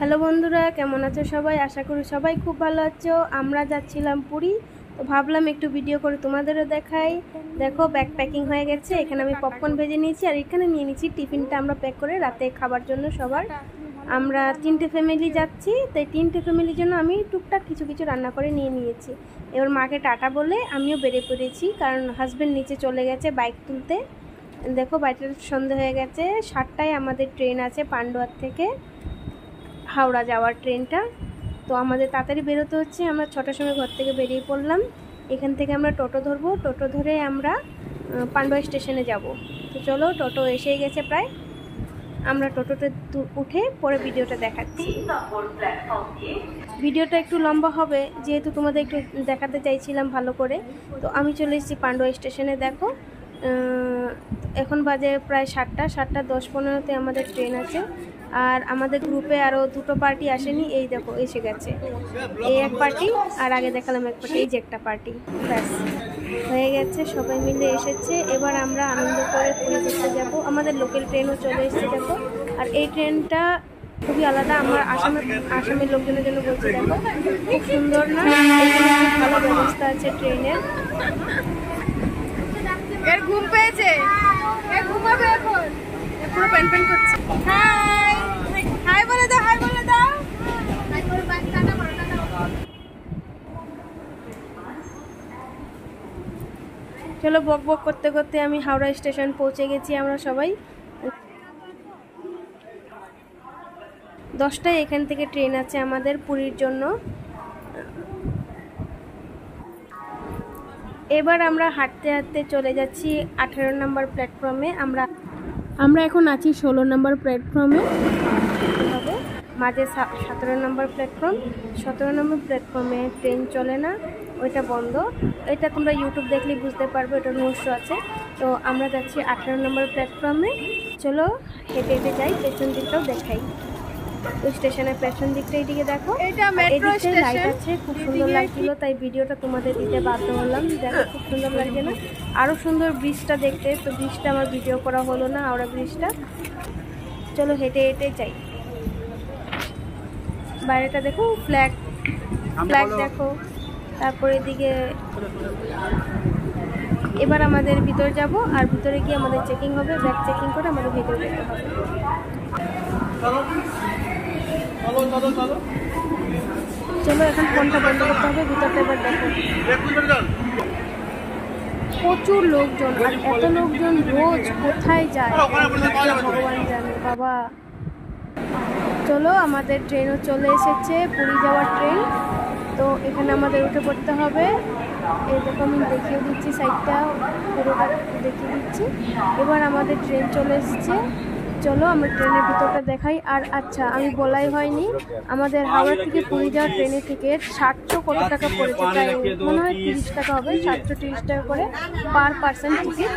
Hello বন্ধুরা, কেমন আছো সবাই? আশা করি সবাই খুব ভালো আছো। আমরা যাচ্ছিলাম পুরী, তো ভাবলাম একটু ভিডিও করে তোমাদেরও দেখাই। দেখো ব্যাগ প্যাকিং হয়ে গেছে। এখানে আমি পপকর্ন ভেজে নিয়েছি আর এখানে নিয়ে নিয়েছি টিফিনটা আমরা প্যাক করে রাতে খাবার জন্য সবার। আমরা 3টে ফ্যামিলি যাচ্ছি, তাই 3টে ফ্যামিলির জন্য আমি টুকটাক কিছু কিছু রান্না করে নিয়ে নিয়েছি। এবার মাকে টাটা বলে আমিও বেরিয়ে পড়েছি, কারণ হাজব্যান্ড নিচে চলে গেছে বাইক তুলতে। দেখো বাইকটা সন্ধে হয়ে গেছে। 7টায় আমাদের ট্রেন আছে পান্ডুয়ার থেকে হাওড়া যাওয়ার ট্রেনটা। তো আমাদের তাড়াতাড়ি বেরোতে হচ্ছে। আমরা 6টার সময় ঘর থেকে বেরিয়ে পড়লাম। এখান থেকে আমরা টোটো ধরবো, টোটো ধরে আমরা পান্ডুয়া স্টেশনে যাব। তো চলো, টোটো এসেই গেছে প্রায়। আমরা টোটোতে উঠে পরে ভিডিওটা দেখাচ্ছি। ভিডিওটা একটু লম্বা হবে যেহেতু তোমাদের একটু দেখাতে চাইছিলাম ভালো করে। তো আমি চলে এসেছি পান্ডুয়া স্টেশনে। দেখো এখন বাজে প্রায় 7টা 10-15তে আমাদের ট্রেন আছে। আর আমাদের গ্রুপে আরও 2টো পার্টি আসেনি, এই দেখো এসে গেছে। এই এক পার্টি আর আগে দেখালাম এক পার্টি, এই যে একটা পার্টি। ব্যাস হয়ে গেছে, সবাই মিলে এসেছে। এবার আমরা আনন্দ করে পুরী ঘুরতে যাবো। আমাদের লোকাল ট্রেনও চলে এসেছে দেখো। আর এই ট্রেনটা খুবই আলাদা, আমার আসামের লোকজনের জন্য বলছি। দেখো খুব সুন্দর না? এখানে খুব ভালো ব্যবস্থা আছে ট্রেনের। এর ঘুম পেয়েছে, এ ঘুমাবে এখন, পুরো প্যান প্যান করছে। হাই হাই বলে দাও, হাই বলে দাও। চলো, বক বক করতে করতে আমি হাওড়া স্টেশন পৌঁছে গেছি। আমরা সবাই 10টায় এখান থেকে ট্রেন আছে আমাদের পুরীর জন্য। এবার আমরা হাঁটতে হাঁটতে চলে যাচ্ছি 18 নম্বর প্ল্যাটফর্মে। আমরা এখন আছি 16 নম্বর প্ল্যাটফর্মে। মাঝে 17 নম্বর প্ল্যাটফর্ম। 17 নম্বর প্ল্যাটফর্মে ট্রেন চলে না, ওইটা বন্ধ। এটা তোমরা ইউটিউব দেখলেই বুঝতে পারবে, ওটা রহস্য আছে। তো আমরা যাচ্ছি 18 নম্বর প্ল্যাটফর্মে। চলো হেঁটে হেঁটে যাই, পেছন দিকটাও দেখাই। ওই স্টেশনের পেছন দিকটা এইদিকে দেখো, এদিকে লাইট আছে, খুব সুন্দর লাগছিল, তাই ভিডিওটা তোমাদের দিতে বাধ্য হলাম। দেখো খুব সুন্দর লাগছে না? আরও সুন্দর ব্রিজটা দেখতে, তো ব্রিজটা আমার ভিডিও করা হলো না, হাওড়া ব্রিজটা। চলো হেঁটে হেঁটে যাই। বাইরেটা দেখো, ফ্ল্যাগ দেখো। তারপরে এদিকে এবার আমাদের ভিতর যাব, আর ভিতরে গিয়ে আমাদের চেকিং হবে, ব্যাগ চেকিং করে আমাদের ভিতরে যেতে হবে। চলো এখন ফোনটা বন্ধ করতে হবে, ভিতরটা এবার দেখো। প্রচুর লোকজন, আর এত লোকজন রোজ কোথায় যায় ভগবান জানে বাবা। চলো, আমাদের ট্রেনও চলে এসেছে, পুরী যাওয়ার ট্রেন। তো এখানে আমাদের উঠে পড়তে হবে। এই দেখো আমি দেখিয়ে দিচ্ছি, সাইডটা পুরোটা দেখিয়ে দিচ্ছি। এবার আমাদের ট্রেন চলে এসেছে। চলো আমরা ট্রেনের ভিতরটা দেখাই। আর আচ্ছা, আমি বলাই হয়নি, আমাদের হাওড়া থেকে পুরী যাওয়ার ট্রেনের টিকিট 700 কত টাকা পড়েছে, প্রায় মনে হয় 30 টাকা হবে, 730 টাকা করে পার পার্সন টিকিট।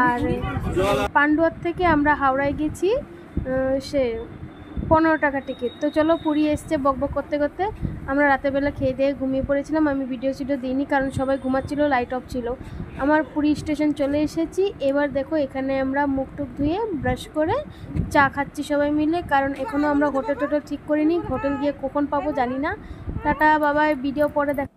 আর পান্ডুয়ার থেকে আমরা হাওড়ায় গেছি সে 15 টাকা টিকিট। তো চলো, পুরী এসছে বকবক করতে করতে। আমরা রাতের বেলা খেয়ে দিয়ে ঘুমিয়ে পড়েছিলাম। আমি ভিডিও দিইনি কারণ সবাই ঘুমাচ্ছিল, লাইট অফ ছিল। আমার পুরী স্টেশন চলে এসেছি। এবার দেখো এখানে আমরা মুখ টুক ধুয়ে ব্রাশ করে চা খাচ্ছি সবাই মিলে, কারণ এখনও আমরা হোটেল টোটেল ঠিক করিনি। হোটেল গিয়ে কখন পাবো জানি না। টাটা বাবাই, ভিডিও পরে দেখ।